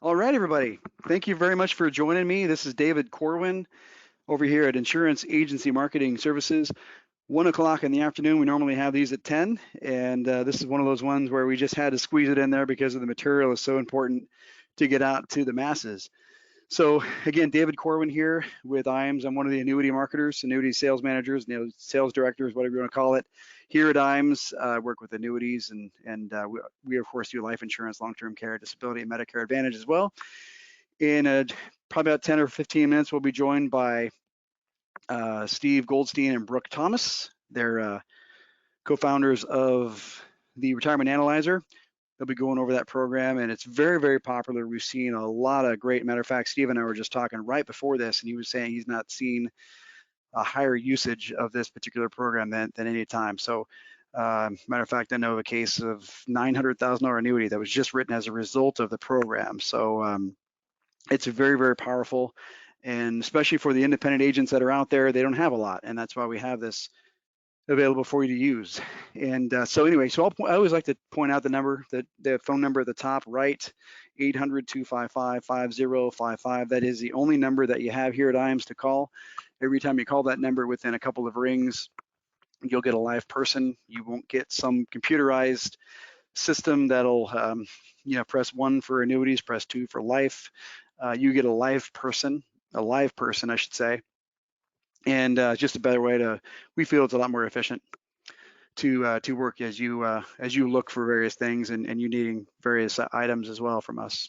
All right, everybody. Thank you very much for joining me. This is David Corwin over here at Insurance Agency Marketing Services. 1 o'clock in the afternoon. We normally have these at 10, and this is one of those ones where we just had to squeeze it in there because of the material is so important to get out to the masses. So again, David Corwin here with IAMS. I'm one of the annuity marketers, annuity sales managers, sales directors, whatever you want to call it. Here at IAMS, I work with annuities, and we of course do life insurance, long-term care, disability, and Medicare Advantage as well. In probably about 10 or 15 minutes, we'll be joined by Steve Goldstein and Brooke Thomas. They're co-founders of the Retirement Analyzer. They'll be going over that program, and it's very, very popular. We've seen a lot of great. Matter of fact, Steve and I were just talking right before this, and he was saying he's not seen a higher usage of this particular program than any time. So, matter of fact, I know of a case of $900,000 annuity that was just written as a result of the program. So it's very, very powerful, and especially for the independent agents that are out there, they don't have a lot, and that's why we have this available for you to use. And so anyway, so I always like to point out the number, the phone number at the top right, 800-255-5055. That is the only number that you have here at IAMS to call. Every time you call that number within a couple of rings, you'll get a live person. You won't get some computerized system that'll, press 1 for annuities, press 2 for life. You get a live person, I should say. And just a better way we feel it's a lot more efficient to work as you look for various things and you needing various items as well from us.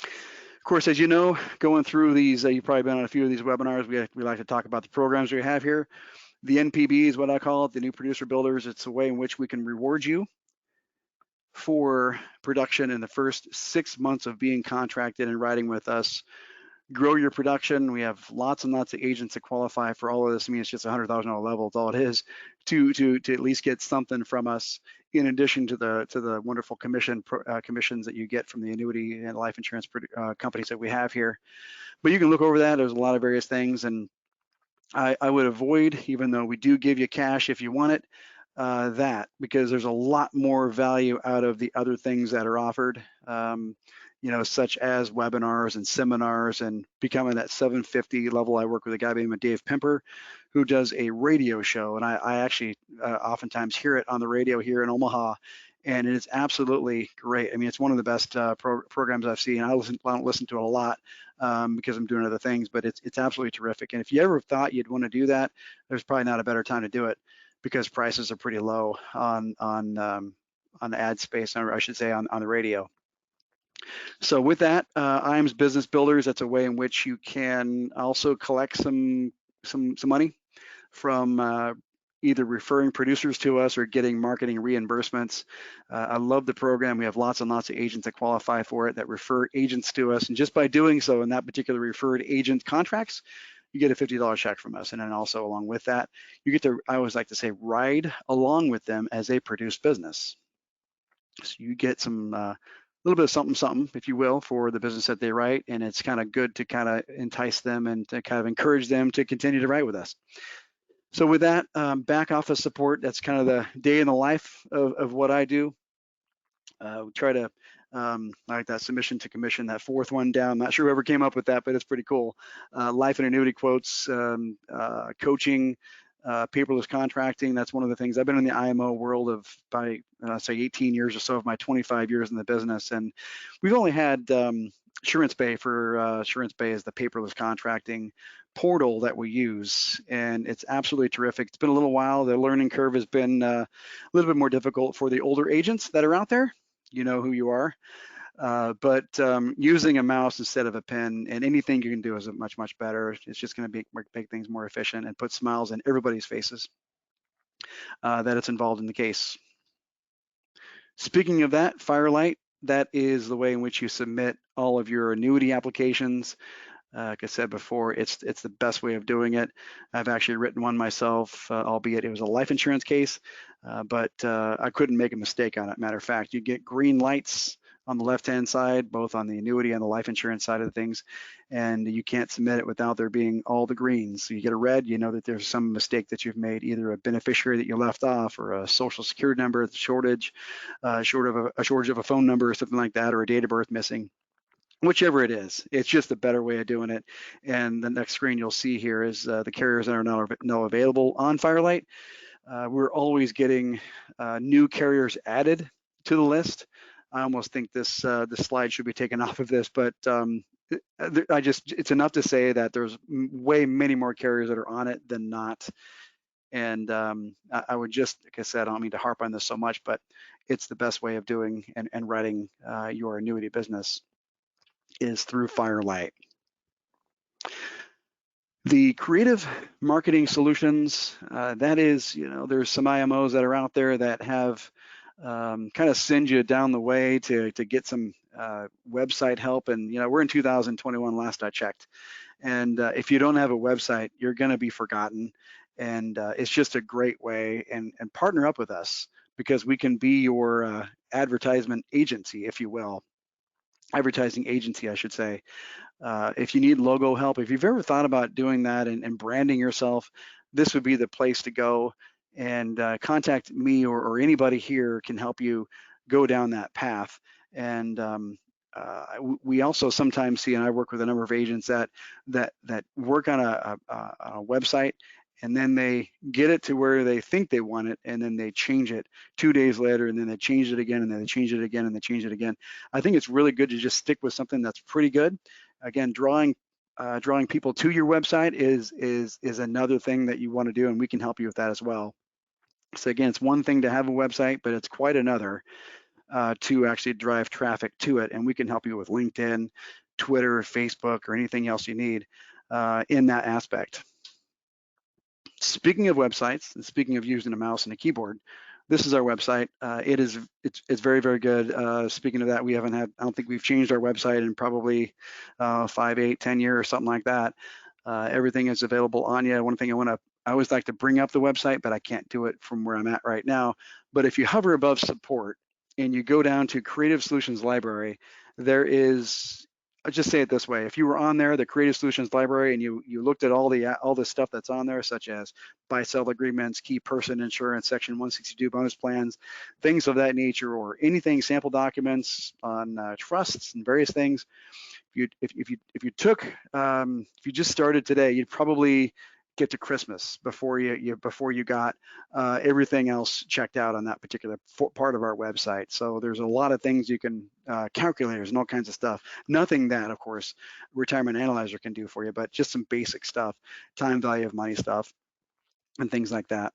Of course, as you know, going through these, you've probably been on a few of these webinars. We like to talk about the programs we have here. The NPB is what I call it, the new producer builders. It's a way in which we can reward you for production in the first 6 months of being contracted and writing with us. Grow your production. We have lots and lots of agents that qualify for all of this. I mean, it's just $100,000 level. It's all it is to at least get something from us, in addition to the wonderful commissions that you get from the annuity and life insurance companies that we have here. But you can look over that. There's a lot of various things, and I would avoid, even though we do give you cash if you want it, that, because there's a lot more value out of the other things that are offered. Such as webinars and seminars and becoming that 750 level. I work with a guy named Dave Pimper, who does a radio show, and I actually oftentimes hear it on the radio here in Omaha, and it is absolutely great. I mean, it's one of the best programs I've seen. I don't listen to it a lot because I'm doing other things, but it's absolutely terrific. And if you ever thought you'd want to do that, there's probably not a better time to do it, because prices are pretty low on ad space, or I should say on the radio. So with that, IAMS Business Builders, that's a way in which you can also collect some money from either referring producers to us or getting marketing reimbursements. I love the program. We have lots and lots of agents that qualify for it, that refer agents to us. And just by doing so in that particular referred agent contracts, you get a $50 check from us. And then also along with that, you get to, I always like to say, ride along with them as they produce business. So you get some little bit of something, if you will, for the business that they write, and it's kind of good to kind of entice them and to kind of encourage them to continue to write with us. So with that, back office support, that's kind of the day in the life of what I do. We try to, like that submission to commission, that fourth one down. Not sure whoever came up with that, but it's pretty cool. Life and annuity quotes, coaching, paperless contracting. That's one of the things. I've been in the IMO world of by say 18 years or so of my 25 years in the business, and we've only had SuranceBay for SuranceBay is the paperless contracting portal that we use, and it's absolutely terrific. It's been a little while. The learning curve has been a little bit more difficult for the older agents that are out there. You know who you are. But using a mouse instead of a pen, and anything you can do is much, much better. It's just going to make things more efficient and put smiles in everybody's faces that it's involved in the case. Speaking of that, Firelight, that is the way in which you submit all of your annuity applications. Like I said before, it's the best way of doing it. I've actually written one myself, albeit it was a life insurance case, but I couldn't make a mistake on it. Matter of fact, you get green lights on the left-hand side, both on the annuity and the life insurance side of things, and you can't submit it without there being all the greens. So you get a red, you know that there's some mistake that you've made, either a beneficiary that you left off, or a social security number shortage, short of a shortage of a phone number or something like that, or a date of birth missing. Whichever it is, it's just a better way of doing it. And the next screen you'll see here is the carriers that are now available on Firelight. We're always getting new carriers added to the list. I almost think this slide should be taken off of this, but it's enough to say that there's way many more carriers that are on it than not. And I would just, like I said, I don't mean to harp on this so much, but it's the best way of doing and running your annuity business is through Firelight. The creative marketing solutions, that is, you know, there's some IMOs that are out there that have kind of send you down the way to get some website help. And, you know, we're in 2021, last I checked. And if you don't have a website, you're going to be forgotten. And it's just a great way, and partner up with us, because we can be your advertisement agency, if you will. Advertising agency, I should say. If you need logo help, if you've ever thought about doing that and branding yourself, this would be the place to go. And contact me, or anybody here can help you go down that path. And we also sometimes see, and I work with a number of agents that work on a website, and then they get it to where they think they want it, and then they change it 2 days later, and then they change it again, and then they change it again, and they change it again. I think it's really good to just stick with something that's pretty good. Again, drawing people to your website is another thing that you want to do, and we can help you with that as well. So again, it's one thing to have a website, but it's quite another to actually drive traffic to it, and we can help you with LinkedIn, Twitter, Facebook, or anything else you need in that aspect. Speaking of websites, and speaking of using a mouse and a keyboard, this is our website. It's very, very good. Speaking of that, I don't think we've changed our website in probably 5, 8, 10 years or something like that. Everything is available on you. One thing I always like to bring up the website, but I can't do it from where I'm at right now. But if you hover above support and you go down to Creative Solutions Library, there is, I'll just say it this way: if you were on there, the Creative Solutions Library, and you looked at all the stuff that's on there, such as buy-sell agreements, key person insurance, Section 162 bonus plans, things of that nature, or anything, sample documents on trusts and various things. If you just started today, you'd probably get to Christmas before you got everything else checked out on that particular part of our website. So there's a lot of things you can, calculators and all kinds of stuff. Nothing that, of course, Retirement Analyzer can do for you, but just some basic stuff, time value of money stuff, and things like that.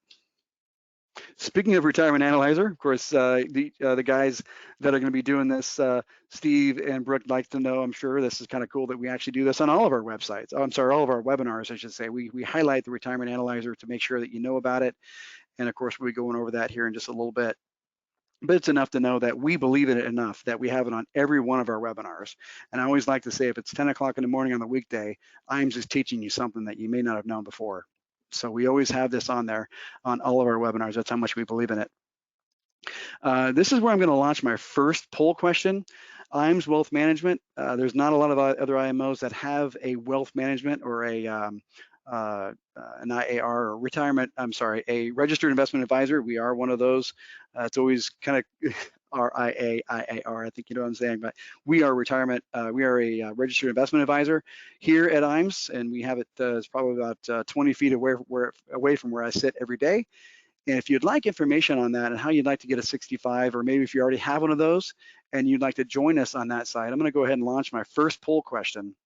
Speaking of Retirement Analyzer, of course, the guys that are going to be doing this, Steve and Brooke, like to know, I'm sure, this is kind of cool that we actually do this on all of our websites. Oh, I'm sorry, all of our webinars, I should say. We highlight the Retirement Analyzer to make sure that you know about it. And of course, we'll be going over that here in just a little bit. But it's enough to know that we believe in it enough that we have it on every one of our webinars. And I always like to say, if it's 10 o'clock in the morning on the weekday, I'm just teaching you something that you may not have known before. So we always have this on there on all of our webinars. That's how much we believe in it. This is where I'm going to launch my first poll question. IAMS Wealth Management. There's not a lot of other IMOs that have a wealth management or an IAR or retirement, a registered investment advisor. We are one of those. It's always kind of RIA, IAR, I think you know what I'm saying, but we are we are a registered investment advisor here at IAMS, and we have it, it's probably about 20 feet away from where I sit every day. And if you'd like information on that and how you'd like to get a 65, or maybe if you already have one of those and you'd like to join us on that side, I'm going to go ahead and launch my first poll question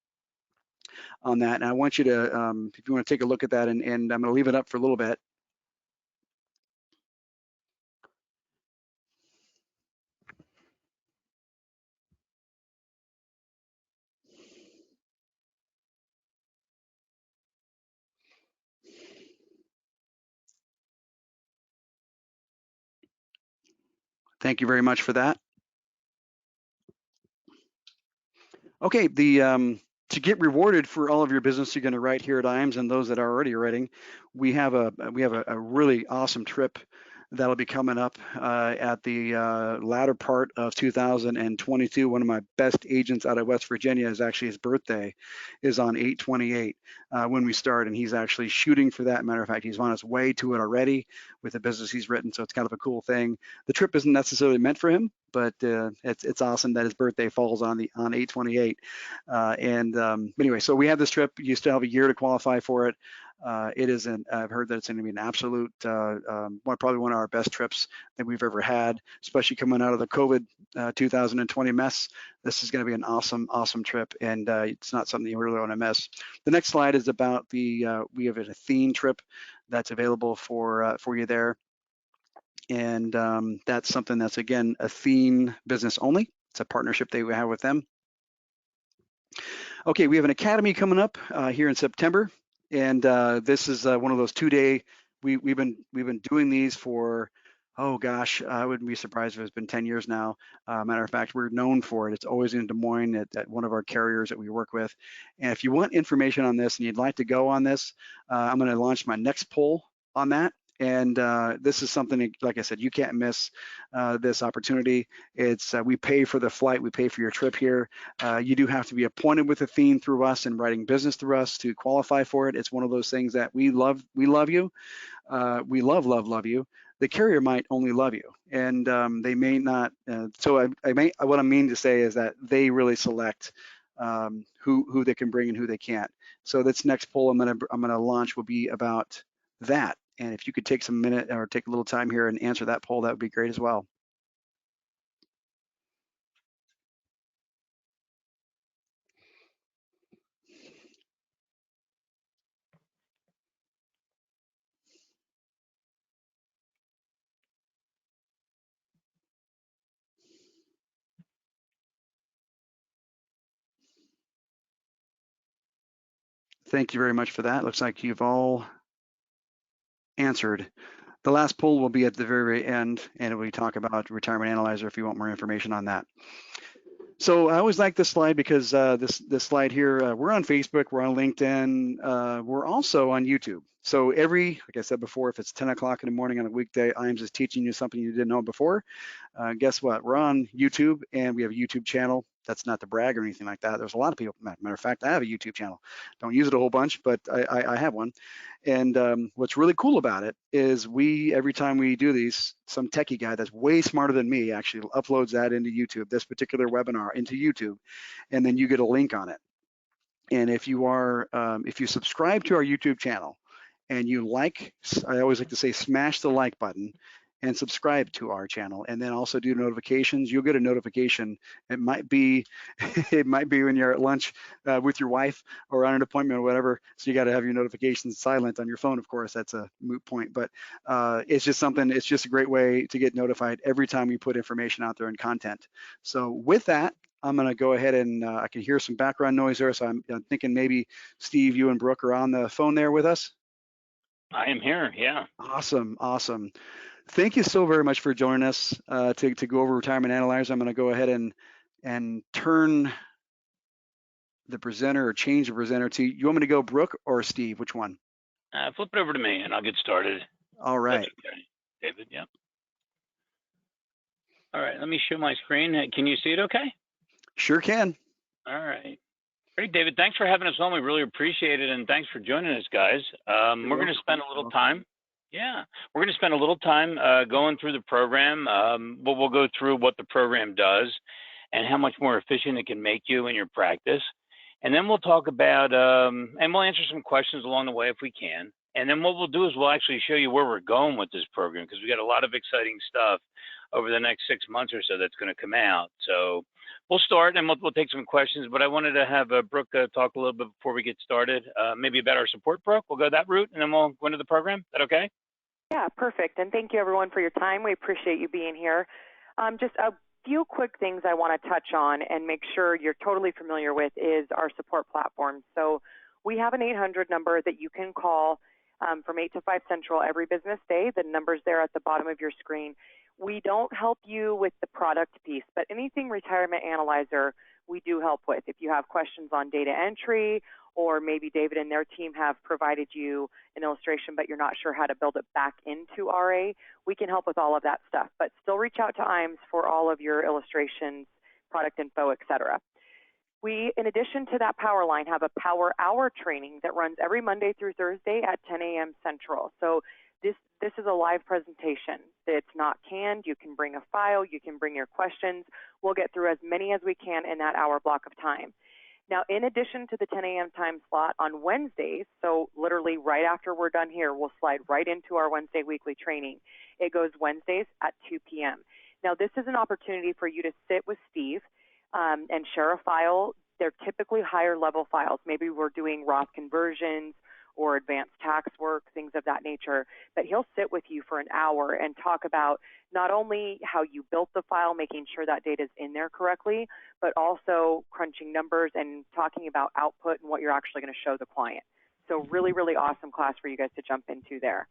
on that. And I want you to, if you want to take a look at that, and I'm going to leave it up for a little bit. Thank you very much for that. Okay, to get rewarded for all of your business you're going to write here at IAMS, and those that are already writing, we have a really awesome trip that'll be coming up at the latter part of 2022. One of my best agents out of West Virginia is actually his birthday is on 8/28 when we start, and he's actually shooting for that. Matter of fact, he's on his way to it already with the business he's written, so it's kind of a cool thing. The trip isn't necessarily meant for him, but it's awesome that his birthday falls on 8/28. Anyway, so we have this trip. You still have a year to qualify for it. I've heard that it's going to be an absolute, probably one of our best trips that we've ever had, especially coming out of the COVID 2020 mess. This is going to be an awesome, awesome trip, and it's not something you really want to miss. The next slide is about we have an Athene trip that's available for you there. And that's something that's, again, Athene business only. It's a partnership that we have with them. Okay, we have an academy coming up here in September, and this is one of those 2-day. We've been doing these for, oh gosh, I wouldn't be surprised if it's been 10 years now. Matter of fact, we're known for it. It's always in Des Moines at one of our carriers that we work with. And if you want information on this and you'd like to go on this, I'm going to launch my next poll on that. And this is something, like I said, you can't miss this opportunity. It's we pay for the flight, we pay for your trip here. You do have to be appointed with Athene through us and writing business through us to qualify for it. It's one of those things that we love. We love you. We love you. The carrier might only love you, and they may not. So what I mean to say is that they really select who they can bring and who they can't. So this next poll I'm gonna launch will be about that. And if you could take some minute or take a little time here and answer that poll, that would be great as well. Thank you very much for that. Looks like you've all answered. The last poll will be at the very, very end, and we talk about Retirement Analyzer if you want more information on that. So I always like this slide because this slide here, we're on Facebook, we're on LinkedIn, we're also on YouTube. So like I said before, if it's 10 o'clock in the morning on a weekday, IAMS is teaching you something you didn't know before. Guess what? We're on YouTube, and we have a YouTube channel. That's not to brag or anything like that. There's a lot of people. Matter of fact, I have a YouTube channel. Don't use it a whole bunch, but I have one. And what's really cool about it is every time we do these, some techie guy that's way smarter than me actually uploads that into YouTube, this particular webinar into YouTube, and then you get a link on it. And if you subscribe to our YouTube channel and you I always like to say, smash the like button and subscribe to our channel, and then also do notifications. You'll get a notification. It might be when you're at lunch with your wife or on an appointment or whatever. So you got to have your notifications silent on your phone. Of course, that's a moot point, but it's just something. It's just a great way to get notified every time we put information out there and content. So with that, I'm going to go ahead and I can hear some background noise there. So I'm thinking maybe Steve, you and Brooke are on the phone there with us. I am here, yeah. Awesome. Thank you so very much for joining us to go over Retirement Analyzer. I'm going to go ahead and turn the presenter or change the presenter to, you want me to go Brooke or Steve? Which one? Flip it over to me and I'll get started. All right. Okay. David, yeah. All right, let me show my screen. Can you see it okay? Sure can. All right. Great, David. Thanks for having us on. We really appreciate it. And thanks for joining us, guys. We're going to spend a little time. Yeah, we're going to spend a little time going through the program. We'll go through what the program does and how much more efficient it can make you in your practice. And then we'll talk about, and we'll answer some questions along the way if we can. And then what we'll do is we'll actually show you where we're going with this program, because we got a lot of exciting stuff over the next 6 months or so that's going to come out. So we'll start and we'll take some questions, but I wanted to have Brooke talk a little bit before we get started, maybe about our support, Brooke. We'll go that route and then we'll go into the program. Is that okay? Yeah, perfect. And thank you everyone for your time. We appreciate you being here. Just a few quick things I want to touch on and make sure you're totally familiar with is our support platform. So we have an 800 number that you can call from 8 to 5 Central every business day. The number's there at the bottom of your screen. We don't help you with the product piece, but anything retirement analyzer we do help with. If you have questions on data entry, or maybe David and their team have provided you an illustration, but you're not sure how to build it back into RA, we can help with all of that stuff. But still reach out to IAMS for all of your illustrations, product info, etc. We, in addition to that power line, have a power hour training that runs every Monday through Thursday at 10 a.m. Central. So this is a live presentation. It's not canned. You can bring a file. You can bring your questions. We'll get through as many as we can in that hour block of time. Now, in addition to the 10 a.m. time slot on Wednesdays, so literally right after we're done here, we'll slide right into our Wednesday weekly training. It goes Wednesdays at 2 p.m. Now, this is an opportunity for you to sit with Steve and share a file. They're typically higher level files. Maybe we're doing Roth conversions or advanced tax work, things of that nature. But he'll sit with you for an hour and talk about not only how you built the file, making sure that data is in there correctly, but also crunching numbers and talking about output and what you're actually going to show the client. So really, really awesome class for you guys to jump into there.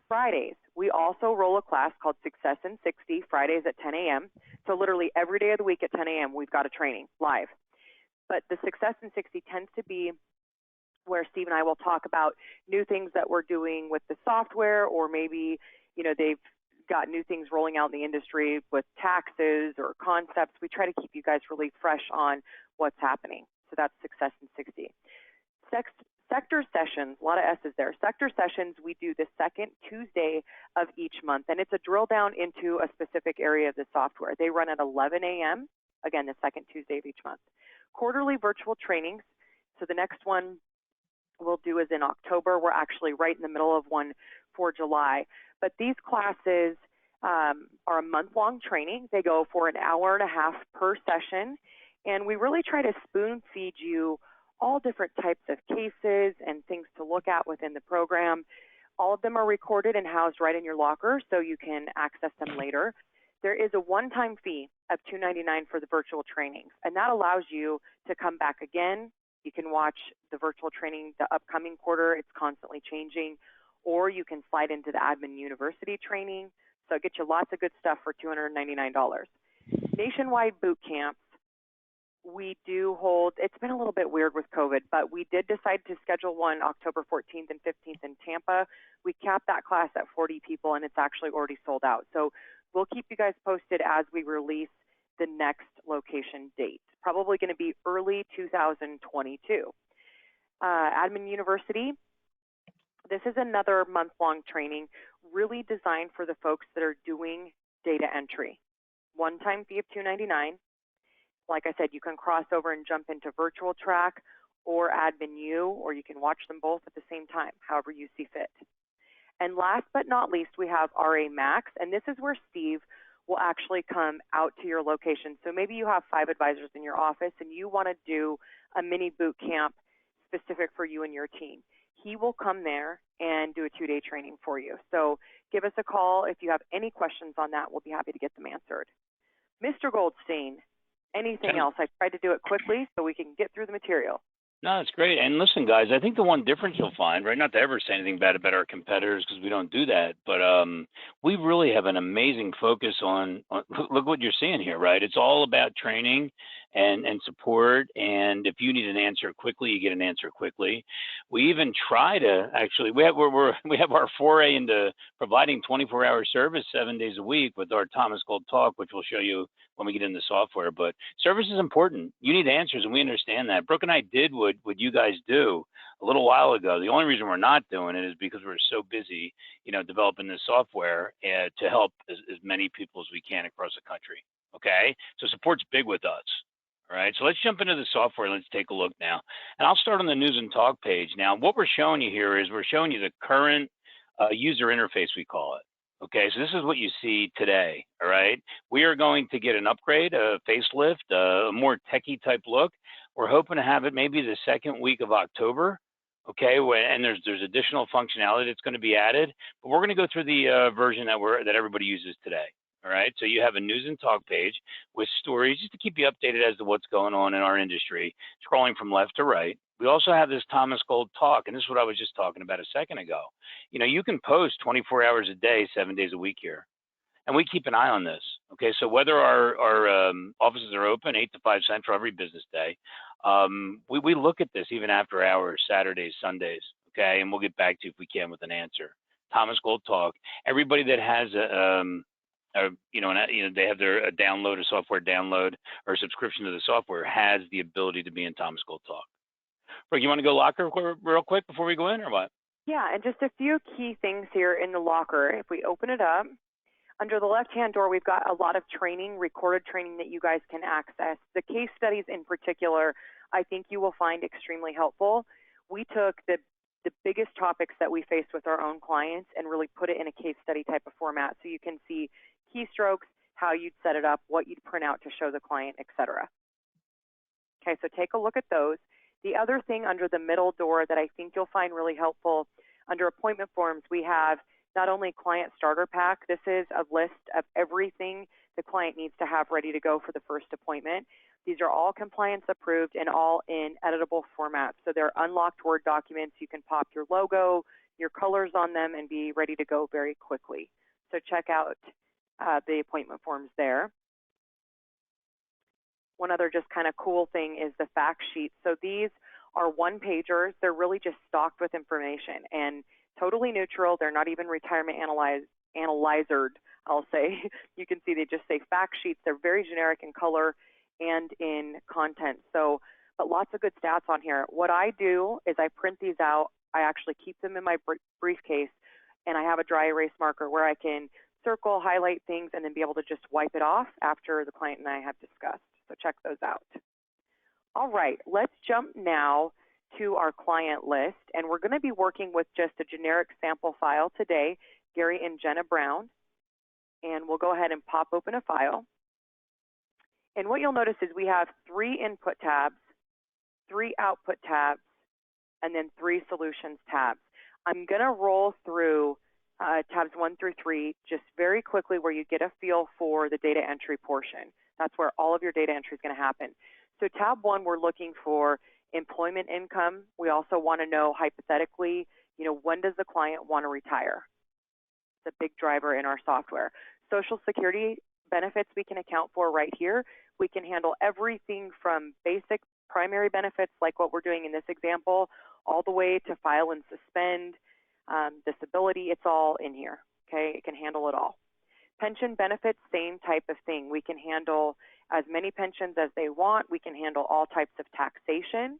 Fridays, we also roll a class called Success in 60, Fridays at 10 a.m. So literally every day of the week at 10 a.m. we've got a training live. But the Success in 60 tends to be where Steve and I will talk about new things that we're doing with the software, or maybe, you know, they've got new things rolling out in the industry with taxes or concepts. We try to keep you guys really fresh on what's happening. So that's Success in 60. Sector sessions, a lot of S's there. Sector sessions, we do the second Tuesday of each month, and it's a drill down into a specific area of the software. They run at 11 a.m., again, the second Tuesday of each month. Quarterly virtual trainings, so the next one we'll do is in October. We're actually right in the middle of one for July. But these classes are a month-long training. They go for an hour and a half per session, and we really try to spoon feed you all different types of cases and things to look at within the program. All of them are recorded and housed right in your locker, so you can access them later. There is a one-time fee of $2.99 for the virtual trainings, and that allows you to come back again. You can watch the virtual training the upcoming quarter. It's constantly changing. Or you can slide into the Admin University training. So it gets you lots of good stuff for $299. Nationwide boot camps, we do hold, it's been a little bit weird with COVID, but we did decide to schedule one October 14th and 15th in Tampa. We capped that class at 40 people, and it's actually already sold out. So we'll keep you guys posted as we release the next location date. Probably going to be early 2022. Admin University, this is another month-long training really designed for the folks that are doing data entry. One-time fee of $2.99. Like I said, you can cross over and jump into virtual track or Admin U, or you can watch them both at the same time, however you see fit. And last but not least, we have RA Max, and this is where Steve will actually come out to your location. So maybe you have 5 advisors in your office and you want to do a mini boot camp specific for you and your team. He will come there and do a 2-day training for you. So give us a call if you have any questions on that. We'll be happy to get them answered. Mr. Goldstein, anything else? I tried to do it quickly so we can get through the material. No, that's great. And listen, guys, I think the one difference you'll find, right, not to ever say anything bad about our competitors because we don't do that, but we really have an amazing focus on look what you're seeing here, right? It's all about training and support. And if you need an answer quickly, you get an answer quickly. We even try to actually, we have our foray into providing 24-hour service 7 days a week with our Thomas Gold Talk, which we'll show you when we get into software. But service is important. You need answers, and we understand that. Brooke and I did what you guys do a little while ago. The only reason we're not doing it is because we're so busy, developing this software to help as many people as we can across the country. Okay, so support's big with us. All right, so let's jump into the software. Let's take a look now. And I'll start on the News and Talk page. Now, what we're showing you here is we're showing you the current user interface, we call it. Okay, so this is what you see today, all right? We are going to get an upgrade, a facelift, a more techie type look. We're hoping to have it maybe the second week of October, okay? And there's additional functionality that's going to be added, but we're going to go through the version that everybody uses today. All right, so you have a News and Talk page with stories just to keep you updated as to what's going on in our industry, scrolling from left to right. We also have this Thomas Gold Talk, and this is what I was just talking about a second ago. You can post 24 hours a day, 7 days a week here. And we keep an eye on this. Okay, so whether our offices are open 8 to 5 Central every business day, we look at this even after hours, Saturdays, Sundays. Okay, and we'll get back to you if we can with an answer. Thomas Gold Talk. Everybody that has they have their download, a software download or subscription to the software has the ability to be in Thomas Gold Talk. Rick, you want to go locker real quick before we go in, or what? Yeah, and just a few key things here in the locker. If we open it up, under the left-hand door, we've got a lot of training, recorded training that you guys can access. The case studies in particular, I think you will find extremely helpful. We took the biggest topics that we faced with our own clients and really put it in a case study type of format so you can see keystrokes, how you'd set it up, what you'd print out to show the client, etc. Okay, so take a look at those. The other thing under the middle door that I think you'll find really helpful, under appointment forms, we have not only client starter pack. This is a list of everything the client needs to have ready to go for the first appointment. These are all compliance approved and all in editable formats. So they're unlocked Word documents. You can pop your logo, your colors on them, and be ready to go very quickly. So check out the appointment forms there. One other just kind of cool thing is the fact sheet. So these are one-pagers. They're really just stocked with information and totally neutral. They're not even retirement analyzered, I'll say. You can see they just say fact sheets. They're very generic in color and in content. So, but lots of good stats on here. What I do is I print these out. I actually keep them in my briefcase, and I have a dry erase marker where I can circle, highlight things, and then be able to just wipe it off after the client and I have discussed. So check those out. All right, let's jump now to our client list, and we're going to be working with just a generic sample file today, Gary and Jenna Brown, and we'll go ahead and pop open a file. And what you'll notice is we have 3 input tabs, 3 output tabs, and then 3 solutions tabs. I'm going to roll through tabs 1 through 3 just very quickly where you get a feel for the data entry portion. That's where all of your data entry is going to happen. So tab 1, we're looking for employment income. We also want to know hypothetically, when does the client want to retire? It's a big driver in our software. Social Security benefits we can account for right here. We can handle everything from basic primary benefits like what we're doing in this example, all the way to file and suspend, disability. It's all in here, okay? It can handle it all. Pension benefits, same type of thing. We can handle as many pensions as they want. We can handle all types of taxation.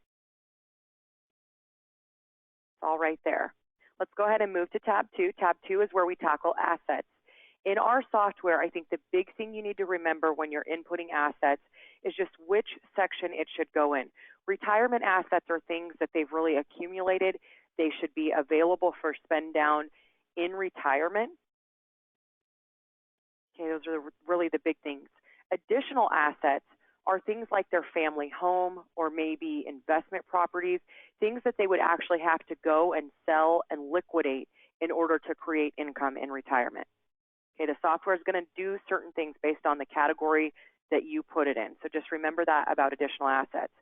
It's all right there. Let's go ahead and move to tab 2. Tab 2 is where we tackle assets. In our software, I think the big thing you need to remember when you're inputting assets is just which section it should go in. Retirement assets are things that they've really accumulated. They should be available for spend down in retirement. Okay, those are really the big things. Additional assets are things like their family home or maybe investment properties, things that they would actually have to go and sell and liquidate in order to create income in retirement. Okay, the software is going to do certain things based on the category that you put it in. So just remember that about additional assets.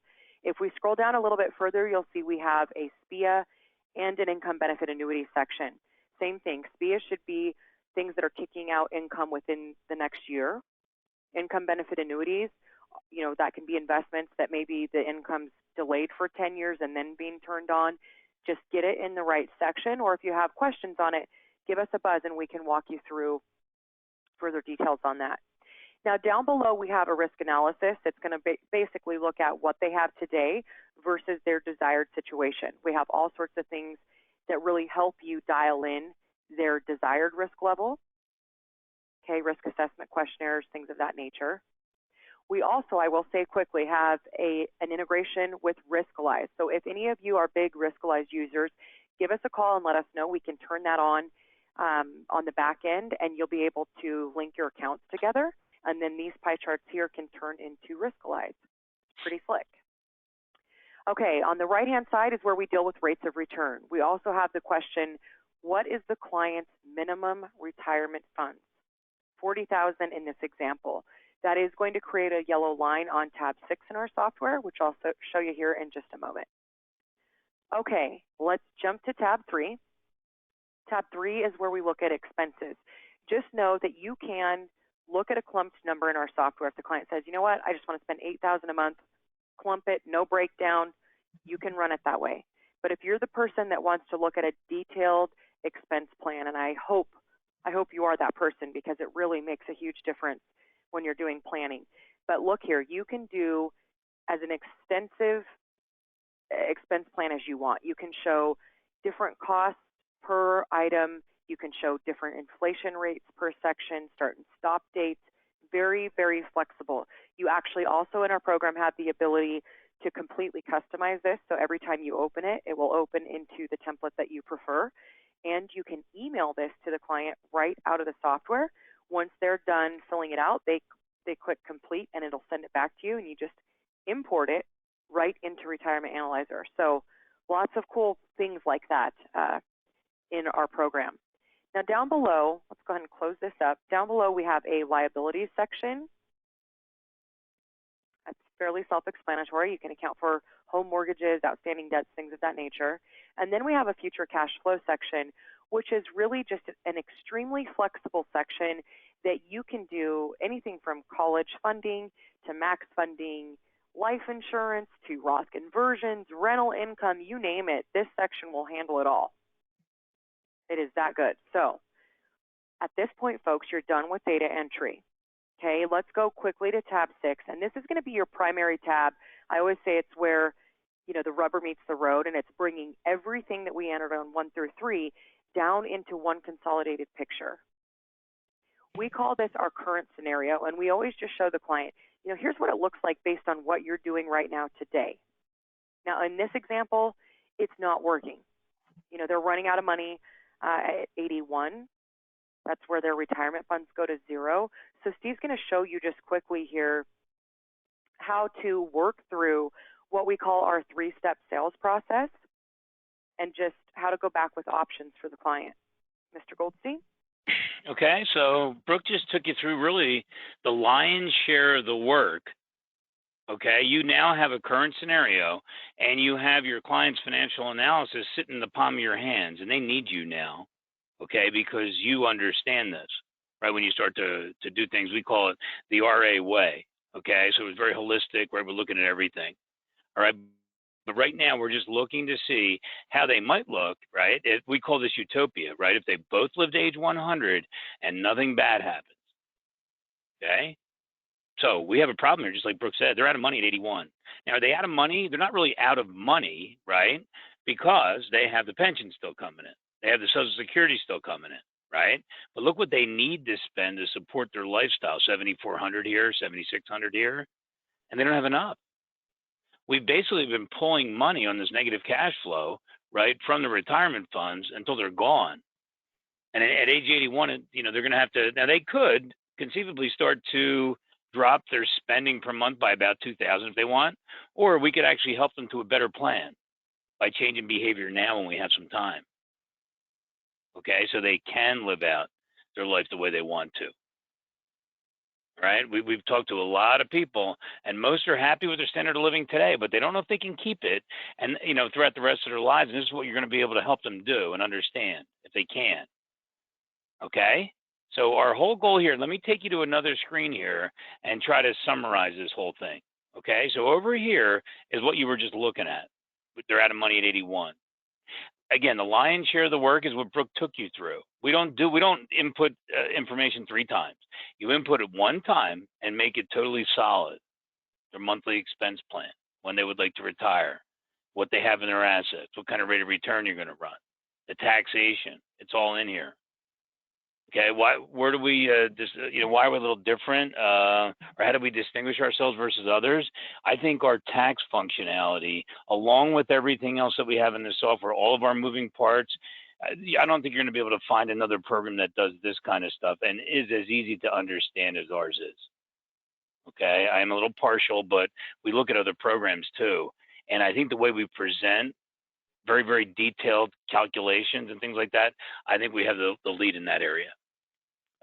If we scroll down a little bit further, you'll see we have a SPIA and an income benefit annuity section. Same thing, SPIA should be things that are kicking out income within the next year. Income benefit annuities, that can be investments that maybe the income's delayed for 10 years and then being turned on. Just get it in the right section, or if you have questions on it, give us a buzz and we can walk you through further details on that. Now down below we have a risk analysis. It's going to basically look at what they have today versus their desired situation. We have all sorts of things that really help you dial in their desired risk level. Okay, risk assessment questionnaires, things of that nature. We also, I will say quickly, have an integration with Riskalyze. So if any of you are big Riskalyze users, give us a call and let us know. We can turn that on the back end, and you'll be able to link your accounts together. And then these pie charts here can turn into Riskalyze. Pretty slick. Okay, on the right-hand side is where we deal with rates of return. We also have the question, what is the client's minimum retirement funds? $40,000 in this example. That is going to create a yellow line on tab 6 in our software, which I'll show you here in just a moment. Okay, let's jump to tab 3. Tab 3 is where we look at expenses. just know that you can look at a clumped number in our software. If the client says, you know what, I just want to spend $8,000 a month, clump it, no breakdown, you can run it that way. But if you're the person that wants to look at a detailed expense plan, and I hope you are that person, because it really makes a huge difference when you're doing planning. But look here, you can do as an extensive expense plan as you want. You can show different costs per item. You can show different inflation rates per section, start and stop dates. Very, very flexible. You actually also in our program have the ability to completely customize this. So every time you open it, it will open into the template that you prefer. And you can email this to the client right out of the software. Once they're done filling it out, they click complete and it'll send it back to you, and you just import it right into Retirement Analyzer. So lots of cool things like that in our program. Now down below, let's go ahead and close this up. Down below we have a liabilities section. That's fairly self-explanatory. You can account for home mortgages, outstanding debts, things of that nature. And then we have a future cash flow section, which is really just an extremely flexible section that you can do anything from college funding to max funding, life insurance to Roth conversions, rental income, you name it. This section will handle it all. It is that good. So at this point, folks, you're done with data entry. Okay, let's go quickly to tab 6, and this is going to be your primary tab. I always say it's where, you know, the rubber meets the road, and it's bringing everything that we entered on 1 through 3 down into one consolidated picture. We call this our current scenario, and we always just show the client, you know, here's what it looks like based on what you're doing right now today. Now, in this example, it's not working. You know, they're running out of money at 81. That's where their retirement funds go to 0. So Steve's going to show you just quickly here how to work through what we call our 3-step sales process and just how to go back with options for the client. Mr. Goldstein? Okay, so Brooke just took you through really the lion's share of the work. Okay, you now have a current scenario, and you have your client's financial analysis sitting in the palm of your hands, and they need you now, okay, because you understand this, right? When you start to do things, we call it the RA way, okay? So it's very holistic, right? We're looking at everything, all right? But right now, we're just looking to see how they might look, right? We call this utopia, right? If they both live to age 100 and nothing bad happens, okay? So we have a problem here, just like Brooke said. They're out of money at 81. Now, are they out of money? They're not really out of money, right? Because they have the pension still coming in. They have the Social Security still coming in, right? But look what they need to spend to support their lifestyle, $7,400 here, $7,600 here, and they don't have enough. We've basically been pulling money on this negative cash flow, right, from the retirement funds until they're gone. And at age 81, you know, they're going to have to, now they could conceivably start to drop their spending per month by about $2,000 if they want, or we could actually help them to a better plan by changing behavior now when we have some time. Okay, so they can live out their life the way they want to. Right? We've talked to a lot of people, and most are happy with their standard of living today, but they don't know if they can keep it, and you know, throughout the rest of their lives. And this is what you're going to be able to help them do and understand if they can. Okay. So our whole goal here. Let me take you to another screen here and try to summarize this whole thing. Okay. So over here is what you were just looking at. They're out of money at 81. Again, the lion's share of the work is what Brooke took you through. We don't input information 3 times. You input it 1 time and make it totally solid. Their monthly expense plan, when they would like to retire, what they have in their assets, what kind of rate of return you're going to run, the taxation. It's all in here. Okay, where do we, why are we a little different, or how do we distinguish ourselves versus others? I think our tax functionality, along with everything else that we have in the software, all of our moving parts, I don't think you're going to be able to find another program that does this kind of stuff and is as easy to understand as ours is. Okay, I am a little partial, but we look at other programs too, and I think the way we present very, very detailed calculations and things like that, I think we have the lead in that area.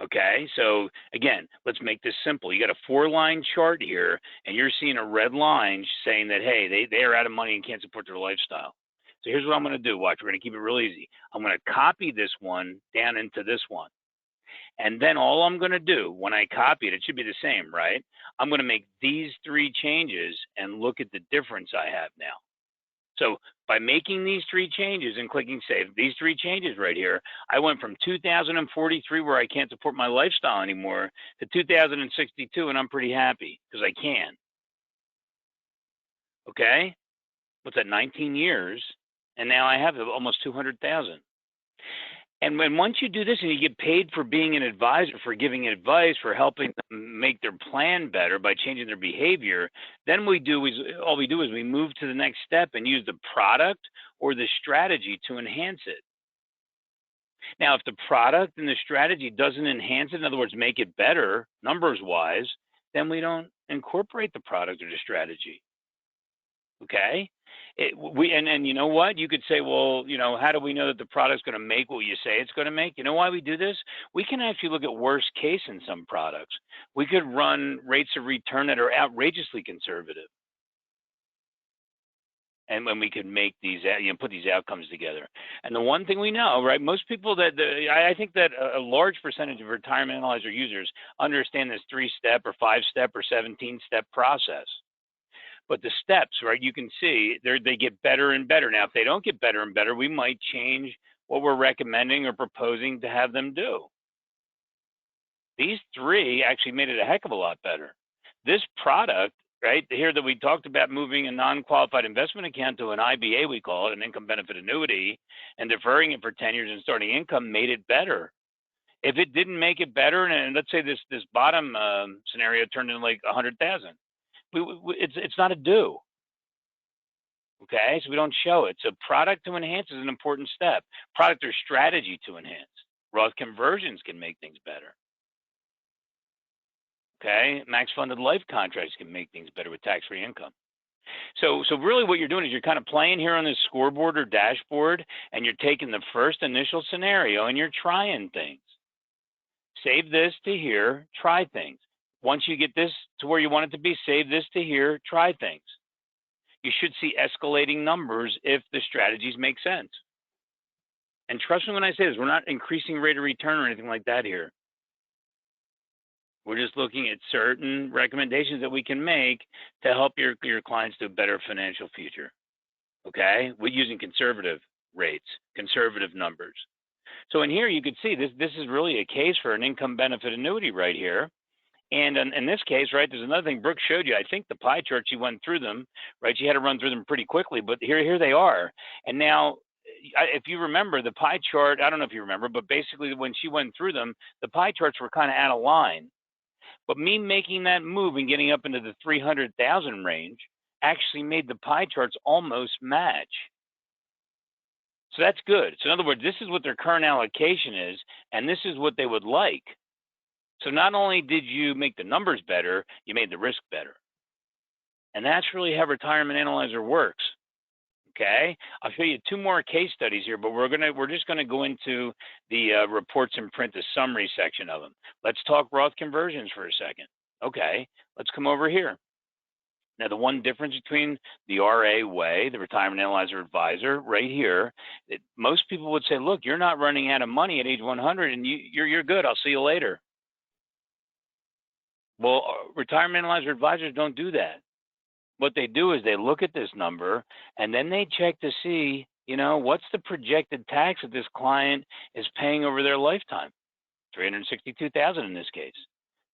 Okay, so again, let's make this simple. You got a 4-line chart here, and you're seeing a red line saying that, hey, they are out of money and can't support their lifestyle. So here's what I'm going to do. Watch, we're going to keep it real easy. I'm going to copy this one down into this one. And then all I'm going to do when I copy it, it should be the same, right? I'm going to make these 3 changes and look at the difference I have now. So by making these 3 changes and clicking save, these 3 changes right here, I went from 2043 where I can't support my lifestyle anymore to 2062, and I'm pretty happy because I can. Okay? What's that, 19 years? And now I have almost 200,000. And once you do this and you get paid for being an advisor, for giving advice, for helping them make their plan better by changing their behavior, then all we do is we move to the next step and use the product or the strategy to enhance it. Now, if the product and the strategy doesn't enhance it, in other words, make it better numbers-wise, then we don't incorporate the product or the strategy. Okay? And you know what? You could say, well, you know, how do we know that the product's going to make what you say it's going to make? You know why we do this? We can actually look at worst case in some products. We could run rates of return that are outrageously conservative. And when we could make these, you know, put these outcomes together. And the one thing we know, right, most people I think that a large percentage of retirement analyzer users understand this 3-step or 5-step or 17-step process. But the steps, right, you can see they get better and better. Now, if they don't get better and better, we might change what we're recommending or proposing to have them do. These 3 actually made it a heck of a lot better. This product, right, here that we talked about moving a non-qualified investment account to an IBA, we call it, an income benefit annuity, and deferring it for 10 years and starting income made it better. If it didn't make it better, and let's say this bottom scenario turned into like 100,000, it's not a do. Okay, so we don't show it. So product to enhance is an important step. Product or strategy to enhance. Roth conversions can make things better. Okay, max funded life contracts can make things better with tax-free income. So really what you're doing is you're kind of playing here on this scoreboard or dashboard, and you're taking the first initial scenario and you're trying things. Save this to here, try things. Once you get this to where you want it to be, save this to here, try things. You should see escalating numbers if the strategies make sense. And trust me when I say this, we're not increasing rate of return or anything like that here. We're just looking at certain recommendations that we can make to help your clients to a better financial future. Okay? We're using conservative rates, conservative numbers. So in here, you could see this is really a case for an income benefit annuity right here. And in this case, right, there's another thing Brooke showed you. I think the pie chart, she went through them, right? She had to run through them pretty quickly, but here they are. And now, if you remember the pie chart, I don't know if you remember, but basically when she went through them, the pie charts were kind of out of line. But me making that move and getting up into the 300,000 range actually made the pie charts almost match. So that's good. So in other words, this is what their current allocation is, and this is what they would like. So not only did you make the numbers better, you made the risk better. And that's really how Retirement Analyzer works. Okay, I'll show you 2 more case studies here, but we're just gonna go into the reports and print, the summary section of them. Let's talk Roth conversions for a second. Okay, let's come over here. Now, the one difference between the RA way, the Retirement Analyzer Advisor, right here, that most people would say, look, you're not running out of money at age 100, and you're good. I'll see you later. Well, Retirement Analyzer Advisors don't do that. What they do is they look at this number and then they check to see, you know, what's the projected tax that this client is paying over their lifetime? $362,000 in this case.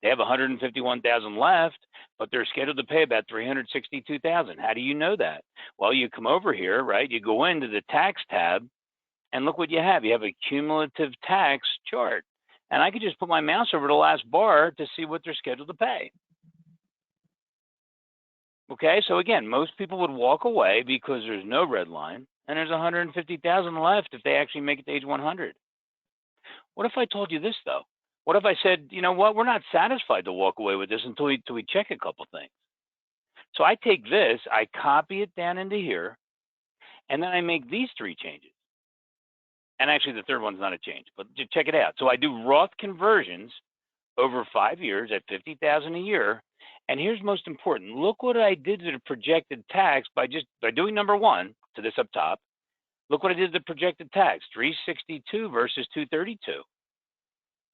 They have $151,000 left, but they're scheduled to pay about $362,000. How do you know that? Well, you come over here, right? You go into the tax tab and look what you have. You have a cumulative tax chart. And I could just put my mouse over the last bar to see what they're scheduled to pay. Okay, so again, most people would walk away because there's no red line, and there's $150,000 left if they actually make it to age 100. What if I told you this, though? What if I said, you know what, we're not satisfied to walk away with this until we check a couple things. So I take this, I copy it down into here, and then I make these 3 changes. And actually, the third one's not a change, but just check it out. So I do Roth conversions over 5 years at $50,000 a year. And here's most important. Look what I did to the projected tax by doing number 1 to this up top. Look what I did to the projected tax, $362 versus $232.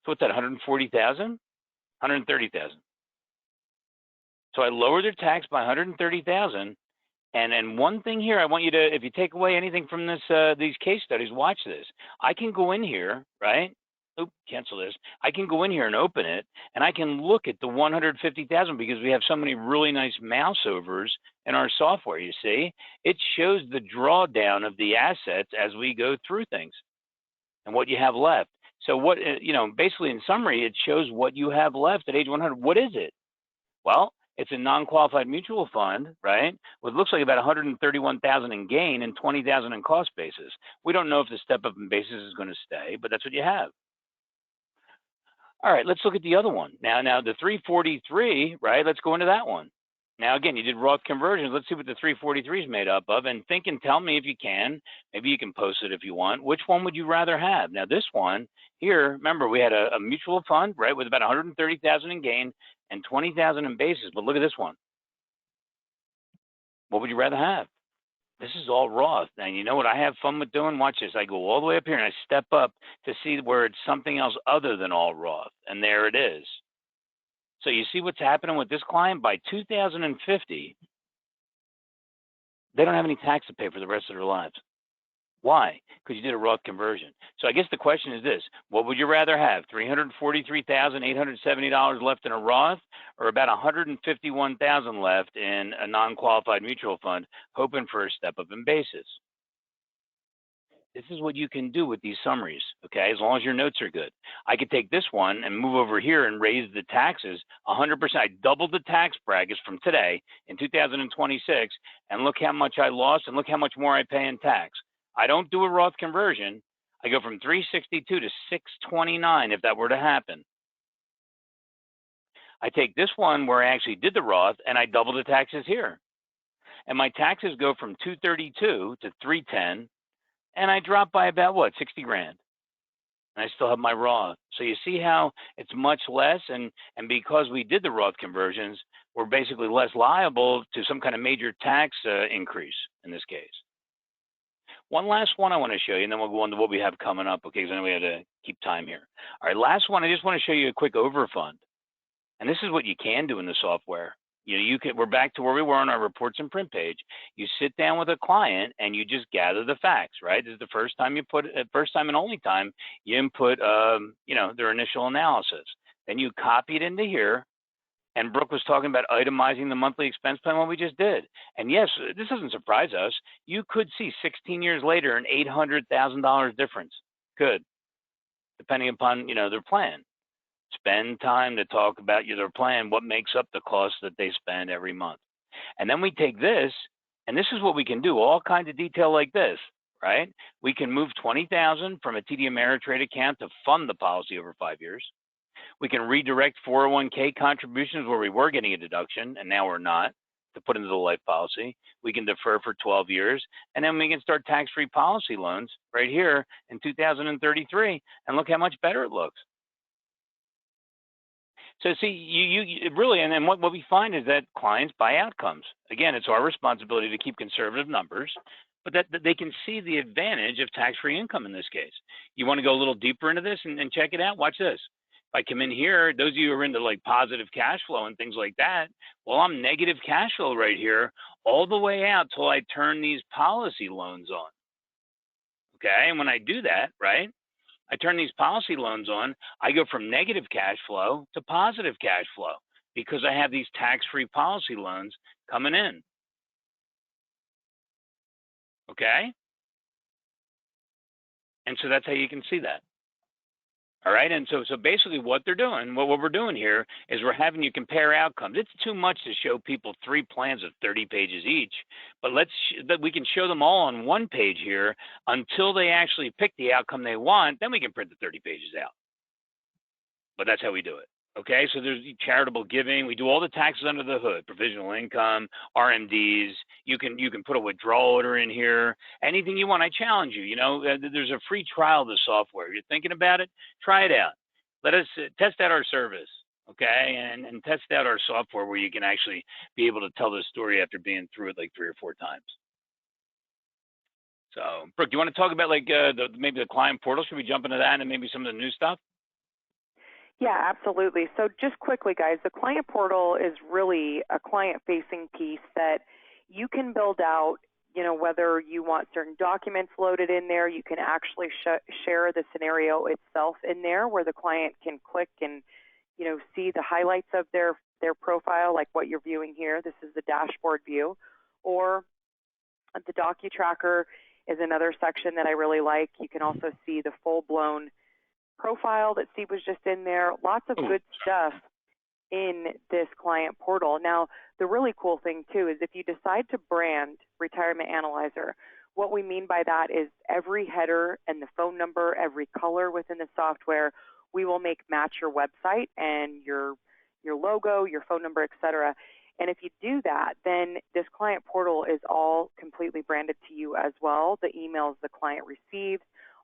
So what's that, 140,000? 130,000. So I lowered their tax by 130,000. And one thing here, I want you to, if you take away anything from this, these case studies, watch this. I can go in here, right? Oop, cancel this. I can go in here and open it, and I can look at the 150,000 because we have so many really nice mouse overs in our software. You see, it shows the drawdown of the assets as we go through things and what you have left. So what, basically in summary, it shows what you have left at age 100. What is it? Well, it's a non-qualified mutual fund, right? What looks like about 131,000 in gain and 20,000 in cost basis. We don't know if the step up in basis is going to stay, but that's what you have. All right, let's look at the other one. Now the 343, right? Let's go into that one. Now, again, you did Roth conversions. Let's see what the 343 is made up of, and think and tell me if you can. Maybe you can post it if you want. Which one would you rather have? Now, this one here, remember, we had a mutual fund, right, with about 130,000 in gain and 20,000 in basis. But look at this one. What would you rather have? This is all Roth. And you know what I have fun with doing? Watch this. I go all the way up here and I step up to see where it's something else other than all Roth. And there it is. So you see what's happening with this client? By 2050, they don't have any tax to pay for the rest of their lives. Why? Because you did a Roth conversion. So I guess the question is this: what would you rather have? $343,870 left in a Roth, or about $151,000 left in a non-qualified mutual fund, hoping for a step up in basis? This is what you can do with these summaries, okay, as long as your notes are good. I could take this one and move over here and raise the taxes 100%. I doubled the tax brackets from today in 2026, and look how much I lost, and look how much more I pay in tax. I don't do a Roth conversion. I go from 362 to 629 if that were to happen. I take this one where I actually did the Roth and I double the taxes here. And my taxes go from 232 to 310, and I drop by about what, 60 grand. And I still have my Roth. So you see how it's much less, and because we did the Roth conversions, we're basically less liable to some kind of major tax increase in this case. One last one I want to show you, and then we'll go on to what we have coming up, okay, because I know we have to keep time here. All right, last one, I just want to show you a quick overfund. And this is what you can do in the software. We're back to where we were on our reports and print page. You sit down with a client and you just gather the facts, right? This is the first time and only time you input, their initial analysis. Then you copy it into here. And Brooke was talking about itemizing the monthly expense plan, what we just did. And yes, this doesn't surprise us. You could see 16 years later an $800,000 difference. Could, depending upon, their plan. Spend time to talk about their plan, what makes up the cost that they spend every month. And then we take this, and this is what we can do, all kinds of detail like this, right? We can move $20,000 from a TD Ameritrade account to fund the policy over 5 years. We can redirect 401k contributions where we were getting a deduction and now we're not, to put into the life policy. We can defer for 12 years, and then we can start tax-free policy loans right here in 2033, and look how much better it looks. So see, you really, and then what we find is that clients buy outcomes. Again, it's our responsibility to keep conservative numbers, but that they can see the advantage of tax-free income in this case. You want to go a little deeper into this and check it out? Watch this. If I come in here, those of you who are into like positive cash flow and things like that, well, I'm negative cash flow right here all the way out till I turn these policy loans on. Okay, and when I do that, right, I turn these policy loans on, I go from negative cash flow to positive cash flow because I have these tax-free policy loans coming in. Okay? And so that's how you can see that. All right, and so basically what we're doing here is we're having you compare outcomes. It's too much to show people 3 plans of 30 pages each, but we can show them all on 1 page here until they actually pick the outcome they want. Then we can print the 30 pages out. But that's how we do it. Okay, so there's charitable giving. We do all the taxes under the hood, provisional income, RMDs. You can put a withdrawal order in here, anything you want. I challenge you. There's a free trial of the software. You're thinking about it, try it out. Let us test out our service, okay, and test out our software where you can actually be able to tell the story after being through it like 3 or 4 times. So, Brooke, do you want to talk about like maybe the client portal? Should we jump into that and maybe some of the new stuff? Yeah, absolutely. So just quickly, guys, the client portal is really a client-facing piece that you can build out, whether you want certain documents loaded in there, you can actually share the scenario itself in there where the client can click and, see the highlights of their profile, like what you're viewing here. This is the dashboard view. Or the DocuTracker is another section that I really like. You can also see the full-blown profile that Steve was just in there. Lots of good stuff in this client portal. Now, the really cool thing too is if you decide to brand Retirement Analyzer, what we mean by that is every header and the phone number, every color within the software, we will make match your website and your logo, your phone number, etc. And if you do that, then this client portal is all completely branded to you as well. The emails the client receives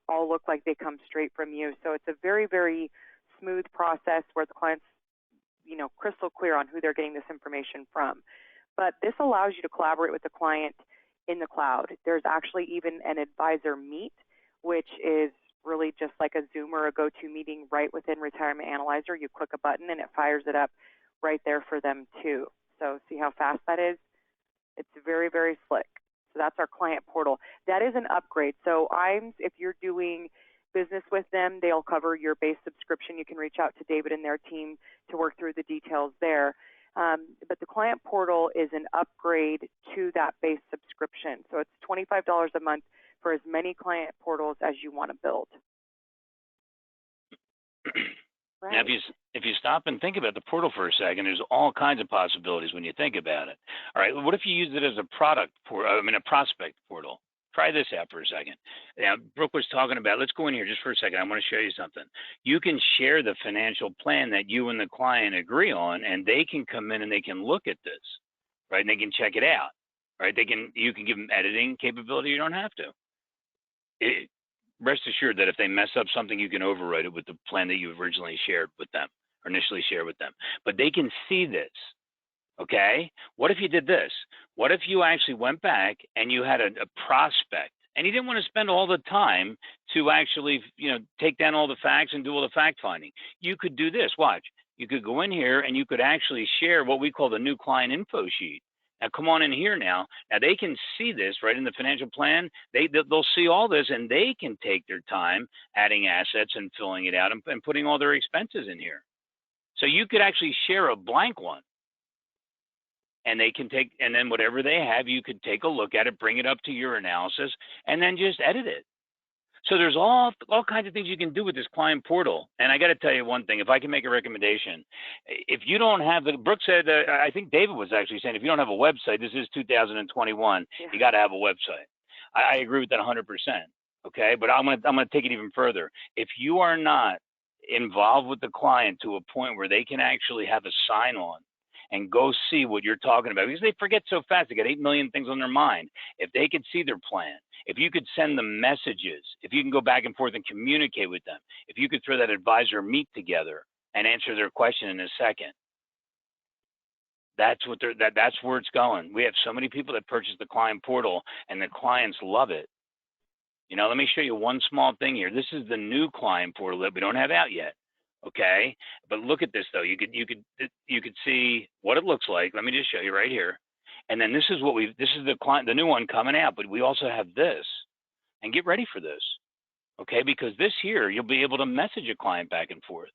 all look like they come straight from you. So it's a very, very smooth process where the client's, crystal clear on who they're getting this information from. But this allows you to collaborate with the client in the cloud. There's actually even an advisor meet, which is really just like a Zoom or a GoToMeeting right within Retirement Analyzer. You click a button and it fires it up right there for them too. So see how fast that is? It's very, very slick. So that's our client portal. That is an upgrade. So IAMS, if you're doing business with them, they'll cover your base subscription. You can reach out to David and their team to work through the details there. But the client portal is an upgrade to that base subscription. So it's $25 a month for as many client portals as you want to build. Right. Now, if you stop and think about the portal for a second, there's all kinds of possibilities when you think about it. All right, what if you use it as a prospect portal? Try this out for a second. Now, Brooke was talking about, let's go in here just for a second. I want to show you something. You can share the financial plan that you and the client agree on, and they can come in and they can look at this, right? And they can check it out, right? You can give them editing capability. You don't have to. Rest assured that if they mess up something, you can override it with the plan that you originally shared with them, or initially shared with them. But they can see this. Okay, what if you did this? What if you actually went back and you had a prospect and you didn't want to spend all the time to actually, take down all the facts and do all the fact finding? You could do this. Watch. You could go in here and you could actually share what we call the new client info sheet. Now, come on in here now. Now, they can see this right in the financial plan. They'll see all this, and they can take their time adding assets and filling it out and putting all their expenses in here. So you could actually share a blank one. And they can take, and then whatever they have, you could take a look at it, bring it up to your analysis, and then just edit it. So there's all kinds of things you can do with this client portal. And I got to tell you one thing, if I can make a recommendation, if you don't have Brooke said, I think David was actually saying, if you don't have a website, this is 2021, you got to have a website. I agree with that 100%. Okay, but I'm gonna take it even further. If you are not involved with the client to a point where they can actually have a sign on and go see what you're talking about, because they forget so fast. They got 8 million things on their mind. If they could see their plan, if you could send them messages, if you can go back and forth and communicate with them, if you could throw that advisor meet together and answer their question in a second, that's where it's going. We have so many people that purchase the client portal and the clients love it. Let me show you one small thing here. This is the new client portal that we don't have out yet. Okay, but look at this though. You could see what it looks like. Let me just show you right here. And then this is the new one coming out, but we also have this. And get ready for this. Okay, because this here, you'll be able to message a client back and forth.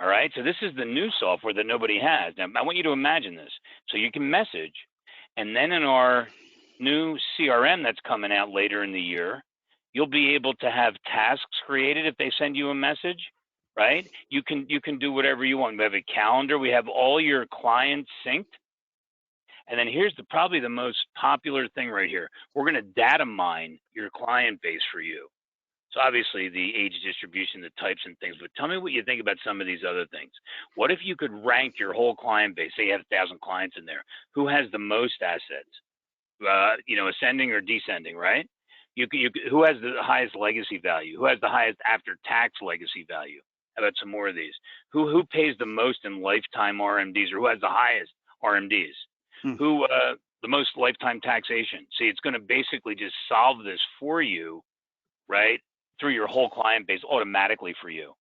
All right, so this is the new software that nobody has. Now, I want you to imagine this. So you can message, and then in our new CRM that's coming out later in the year, you'll be able to have tasks created if they send you a message, right? You can do whatever you want. We have a calendar. We have all your clients synced. And then here's probably the most popular thing right here. We're going to data mine your client base for you. So obviously the age distribution, the types and things, but tell me what you think about some of these other things. What if you could rank your whole client base? Say you have 1,000 clients in there. Who has the most assets? Ascending or descending, right? Who has the highest legacy value? Who has the highest after-tax legacy value? How about some more of these? Who pays the most in lifetime RMDs, or who has the highest RMDs? Who the most lifetime taxation? See, it's going to basically just solve this for you, right, through your whole client base automatically for you.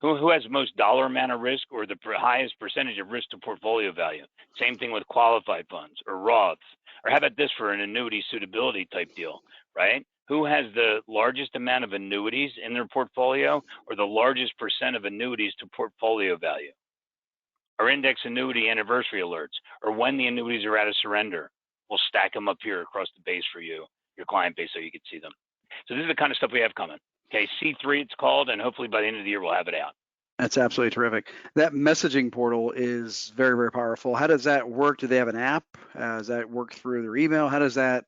Who has the most dollar amount of risk or the highest percentage of risk to portfolio value? Same thing with qualified funds or Roths. Or how about this for an annuity suitability type deal, right? Who has the largest amount of annuities in their portfolio or the largest percent of annuities to portfolio value? Or index annuity anniversary alerts, or when the annuities are out of surrender. We'll stack them up here across the base for you, your client base, so you can see them. So this is the kind of stuff we have coming. Okay, C3 it's called, and hopefully by the end of the year we'll have it out. That's absolutely terrific. That messaging portal is very, very powerful. How does that work? Do they have an app? Does that work through their email? How does that?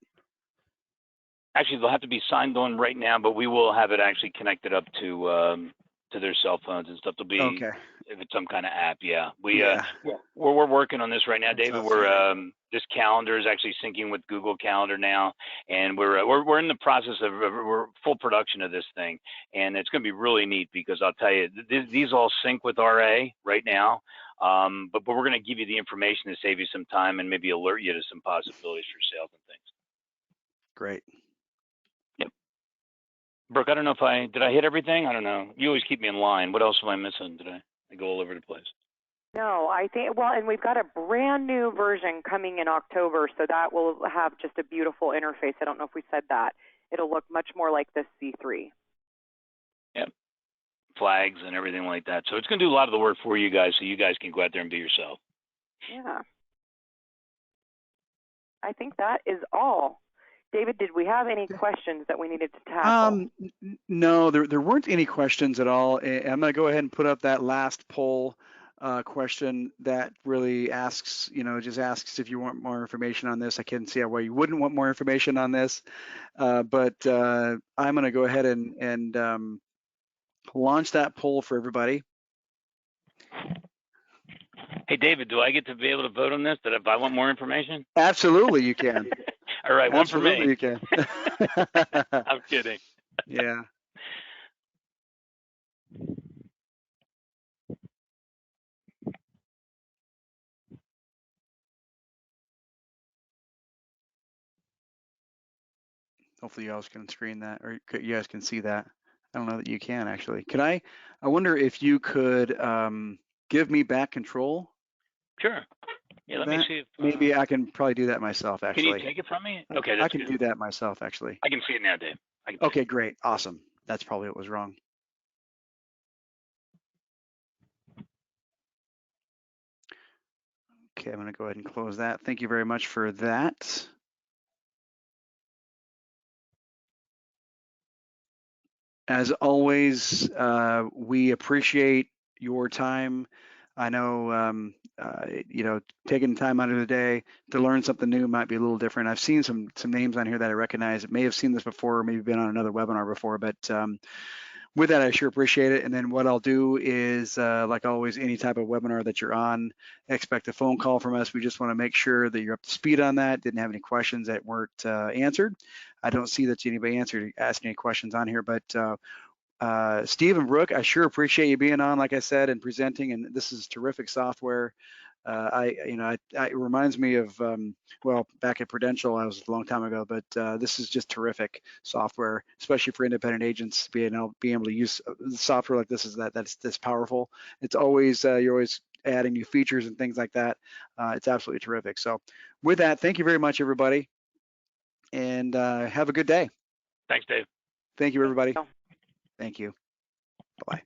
Actually, they'll have to be signed on right now, but we will have it actually connected up to their cell phones and stuff. There'll be, Okay. if it's some kind of app, yeah. We're working on this right now, That's David. awesome. This calendar is actually syncing with Google Calendar now, and we're in the process of we're full production of this thing, and it's going to be really neat because I'll tell you these all sync with RA right now, but we're going to give you the information to save you some time and maybe alert you to some possibilities for sales and things. Great. Yep. Brooke, I don't know if did I hit everything? I don't know. You always keep me in line. What else am I missing? Did I go all over the place? No, I think, well, and we've got a brand new version coming in October, so that will have just a beautiful interface. I don't know if we said that. It'll look much more like this C3. Yep. Flags and everything like that. So it's going to do a lot of the work for you guys, so you guys can go out there and be yourself. Yeah. I think that is all. David, did we have any questions that we needed to tackle? No, there weren't any questions at all. I'm going to go ahead and put up that last poll question that really asks, just asks if you want more information on this. I can't see why you wouldn't want more information on this, but I'm going to go ahead and launch that poll for everybody. Hey, David, do I get to be able to vote on this? That if I want more information? Absolutely, you can. All right, one Absolutely, for me. you can. I'm kidding. Yeah. Hopefully you guys can screen that, or you guys can see that. I don't know that you can actually. Can I wonder if you could give me back control? Sure. Yeah, let me see if maybe I can probably do that myself actually. Can you take it from me? Okay, that's I can do that myself actually. I can see it now, Dave. Okay, great, awesome. That's probably what was wrong. Okay, I'm going to go ahead and close that. Thank you very much for that. As always, we appreciate your time. I know, taking time out of the day to learn something new might be a little different. I've seen some names on here that I recognize. May have seen this before, maybe been on another webinar before, but with that, I sure appreciate it. And then what I'll do is, like always, any type of webinar that you're on, expect a phone call from us. We just want to make sure that you're up to speed on that. Didn't have any questions that weren't answered. I don't see that anybody asked any questions on here, but Steve and Brooke, I sure appreciate you being on, like I said, and presenting. And this is terrific software. It reminds me of, well, back at Prudential, I was a long time ago, but this is just terrific software, especially for independent agents, being able to use software like this that's this powerful. It's always, you're always adding new features and things like that. It's absolutely terrific. So with that, thank you very much, everybody. And have a good day. Thanks, Dave. Thank you, everybody. Thank you. Bye-bye.